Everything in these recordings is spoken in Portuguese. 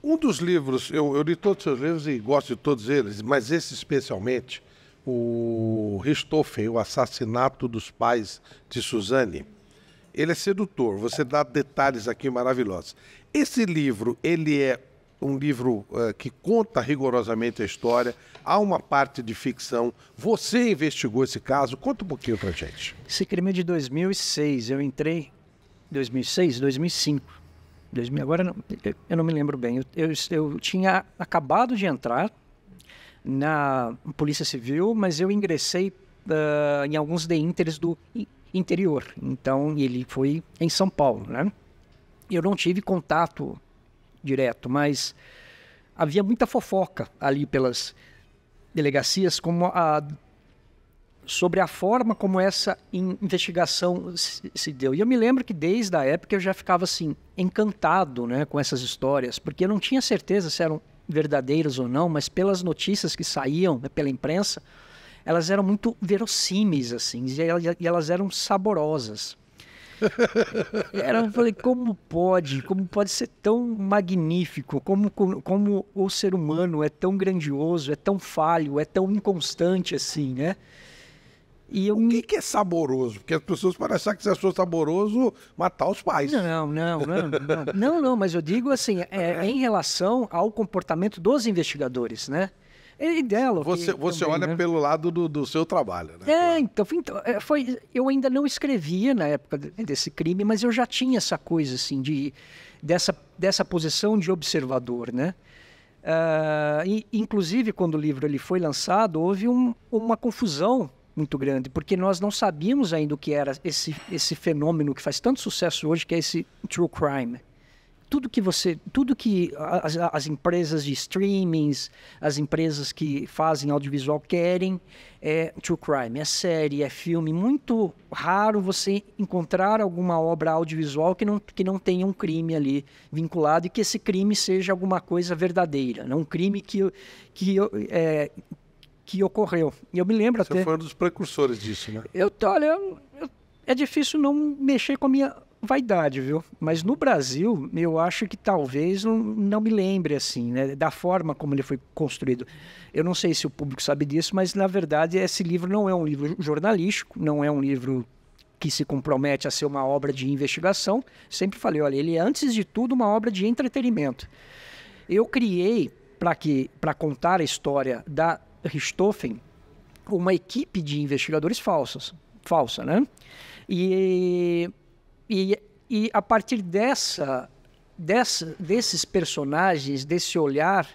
Um dos livros, eu li todos os seus livros e gosto de todos eles, mas esse especialmente, o Richthofen, O Assassinato dos Pais de Suzanne, ele é sedutor, você dá detalhes aqui maravilhosos. Esse livro, ele é um livro que conta rigorosamente a história, há uma parte de ficção. Você investigou esse caso? Conta um pouquinho pra gente. Esse crime é de 2006, eu entrei 2006, 2005. 2000, agora eu não me lembro bem. Eu tinha acabado de entrar na Polícia Civil, mas eu ingressei em alguns DINTERs do interior. Então, ele foi em São Paulo, né? Eu não tive contato direto, mas havia muita fofoca ali pelas delegacias sobre a forma como essa investigação se deu. E eu me lembro que desde a época eu já ficava assim, encantado, né, com essas histórias, porque eu não tinha certeza se eram verdadeiras ou não, mas pelas notícias que saíam, né, pela imprensa, elas eram muito verossímeis, assim, e elas eram saborosas. Eu falei, como pode ser tão magnífico, como o ser humano é tão grandioso, é tão falho, é tão inconstante assim, né? E o que é saboroso? Porque as pessoas parecem achar que se achou saboroso matar os pais. Não, mas eu digo assim, em relação ao comportamento dos investigadores, né? E dela. Você também, olha, né, pelo lado do seu trabalho, né? Eu ainda não escrevia na época desse crime, mas eu já tinha essa coisa assim, dessa posição de observador, né? Inclusive, quando o livro ele foi lançado, houve uma confusão muito grande, porque nós não sabíamos ainda o que era esse fenômeno que faz tanto sucesso hoje, que é esse true crime. Tudo que as empresas de streamings, as empresas que fazem audiovisual querem é true crime, é série, é filme. Muito raro você encontrar alguma obra audiovisual que não tenha um crime ali vinculado e que esse crime seja alguma coisa verdadeira, não um crime que ocorreu. E eu me lembro até... Você foi um dos precursores disso, né? É difícil não mexer com a minha vaidade, viu? Mas no Brasil, eu acho que talvez não me lembre, assim, né? Da forma como ele foi construído. Eu não sei se o público sabe disso, mas, na verdade, esse livro não é um livro jornalístico, não é um livro que se compromete a ser uma obra de investigação. Sempre falei, olha, ele é, antes de tudo, uma obra de entretenimento. Eu criei, para contar a história da Richthofen, uma equipe de investigadores falsa, né? E a partir desses personagens, desse olhar,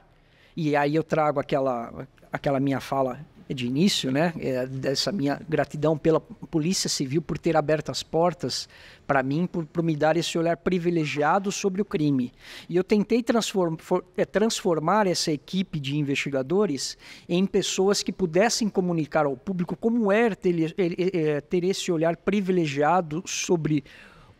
e aí eu trago aquela minha fala de início, né? Dessa minha gratidão pela Polícia Civil por ter aberto as portas para mim, por me dar esse olhar privilegiado sobre o crime. E eu tentei transformar essa equipe de investigadores em pessoas que pudessem comunicar ao público como era ter esse olhar privilegiado sobre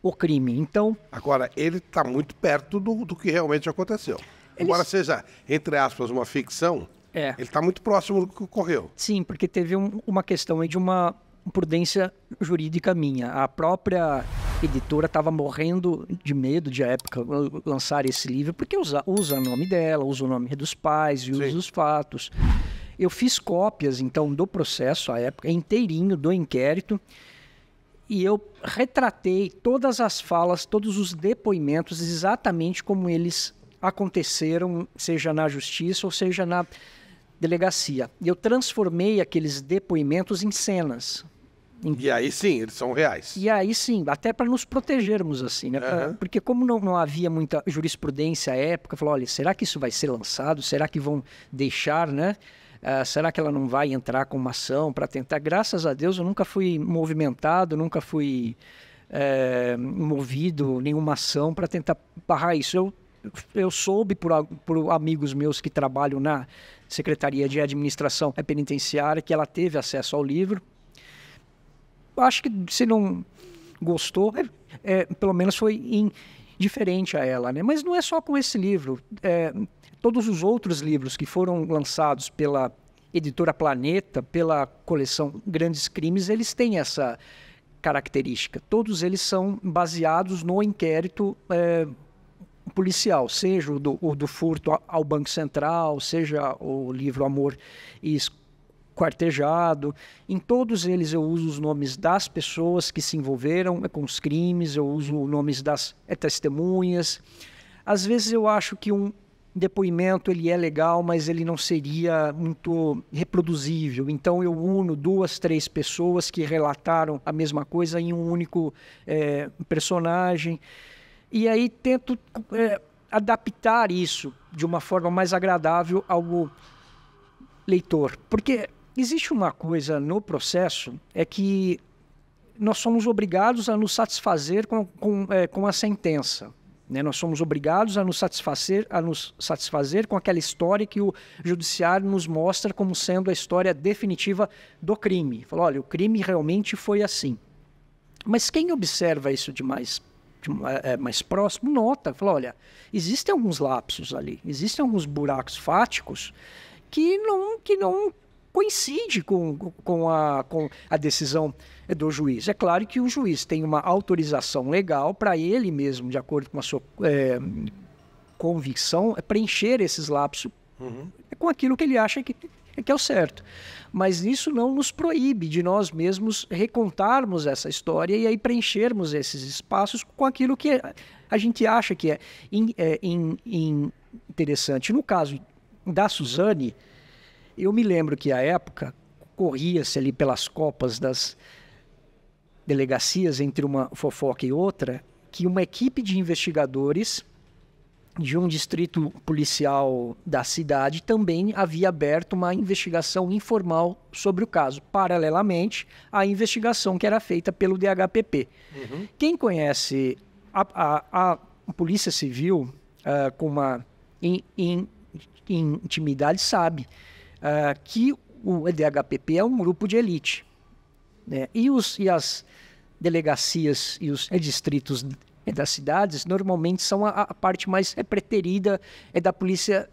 o crime. Então, agora, ele está muito perto do que realmente aconteceu. Embora seja, entre aspas, uma ficção, ele está muito próximo do que ocorreu. Sim, porque teve uma questão aí de uma prudência jurídica minha. A própria editora estava morrendo de medo de, à época, lançar esse livro, porque usa o nome dela, usa o nome dos pais e usa os fatos. Eu fiz cópias, então, do processo, à época, inteirinho do inquérito, e eu retratei todas as falas, todos os depoimentos, exatamente como eles aconteceram, seja na justiça ou seja na delegacia. E eu transformei aqueles depoimentos em cenas. E aí sim, eles são reais. E aí sim, até para nos protegermos, assim, né? Porque como não havia muita jurisprudência à época, falou, olha, será que isso vai ser lançado? Será que vão deixar, né? Será que ela não vai entrar com uma ação para tentar? Graças a Deus eu nunca fui movimentado, nunca fui movido nenhuma ação para tentar barrar isso. Eu soube por amigos meus que trabalham na Secretaria de Administração Penitenciária que ela teve acesso ao livro. Acho que se não gostou, pelo menos foi indiferente a ela, né? Mas não é só com esse livro. Todos os outros livros que foram lançados pela editora Planeta, pela coleção Grandes Crimes, eles têm essa característica. Todos eles são baseados no inquérito policial, seja o do furto ao Banco Central, seja o livro Amor e Esquartejado. Em todos eles eu uso os nomes das pessoas que se envolveram com os crimes, eu uso os nomes das testemunhas. Às vezes eu acho que um depoimento ele é legal, mas ele não seria muito reproduzível. Então eu uno 2, 3 pessoas que relataram a mesma coisa em um único personagem. E aí tento adaptar isso de uma forma mais agradável ao leitor. Porque existe uma coisa no processo, é que nós somos obrigados a nos satisfazer com a sentença. Né? Nós somos obrigados a nos satisfazer com aquela história que o judiciário nos mostra como sendo a história definitiva do crime. Fala, olha, o crime realmente foi assim. Mas quem observa isso mais próximo nota, fala, olha, existem alguns lapsos ali, existem alguns buracos fáticos que não coincide com a decisão do juiz. É claro que o juiz tem uma autorização legal para ele mesmo, de acordo com a sua convicção, preencher esses lapsos com aquilo que ele acha que é o certo. Mas isso não nos proíbe de nós mesmos recontarmos essa história e aí preenchermos esses espaços com aquilo que a gente acha que é interessante. No caso da Suzane, eu me lembro que, à época, corria-se ali pelas copas das delegacias entre uma fofoca e outra, que uma equipe de investigadores de um distrito policial da cidade também havia aberto uma investigação informal sobre o caso, paralelamente à investigação que era feita pelo DHPP. Quem conhece a Polícia Civil com uma intimidade sabe que o DHPP é um grupo de elite, né? E as delegacias e os distritos das cidades normalmente são a parte mais preterida da Polícia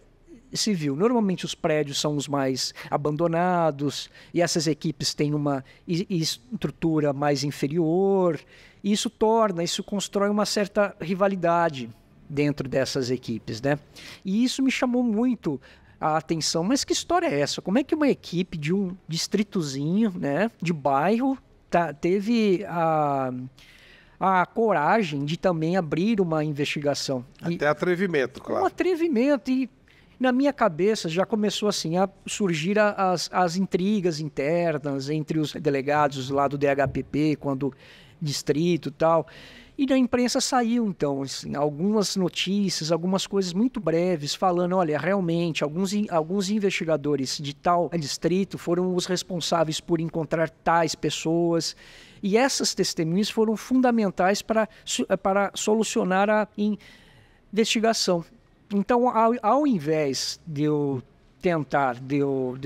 Civil. Normalmente os prédios são os mais abandonados e essas equipes têm uma estrutura mais inferior. E isso constrói uma certa rivalidade dentro dessas equipes, né? E isso me chamou muito a atenção. Mas que história é essa? Como é que uma equipe de um distritozinho, né, de bairro, teve a coragem de também abrir uma investigação? Até atrevimento, claro. Um atrevimento. E na minha cabeça já começou assim a surgir as intrigas internas entre os delegados lá do DHPP, quando distrito e tal. E da imprensa saiu, então, assim, algumas notícias, algumas coisas muito breves, falando, olha, realmente, alguns investigadores de tal distrito foram os responsáveis por encontrar tais pessoas. E essas testemunhas foram fundamentais para solucionar a investigação. Então, ao invés de eu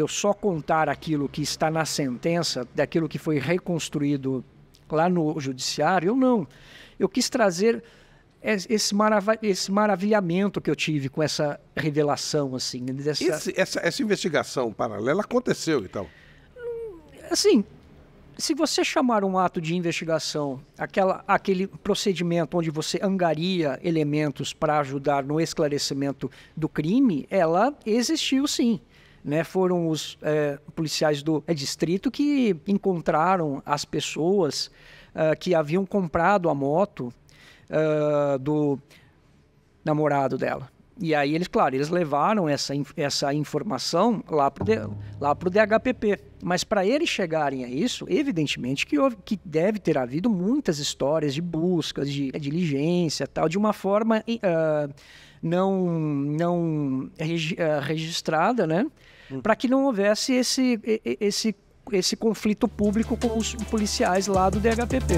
só contar aquilo que está na sentença, daquilo que foi reconstruído lá no judiciário, eu quis trazer esse maravilhamento que eu tive com essa revelação, assim. Essa investigação paralela aconteceu, então? Assim, se você chamar um ato de investigação, aquele procedimento onde você angaria elementos para ajudar no esclarecimento do crime, ela existiu sim. Né? Foram os policiais do distrito que encontraram as pessoas que haviam comprado a moto do namorado dela. E aí eles levaram essa informação lá pro DHPP. Mas para eles chegarem a isso, evidentemente que deve ter havido muitas histórias de buscas, de diligência, tal, de uma forma não registrada, né? Para que não houvesse esse conflito público com os policiais lá do DHPP.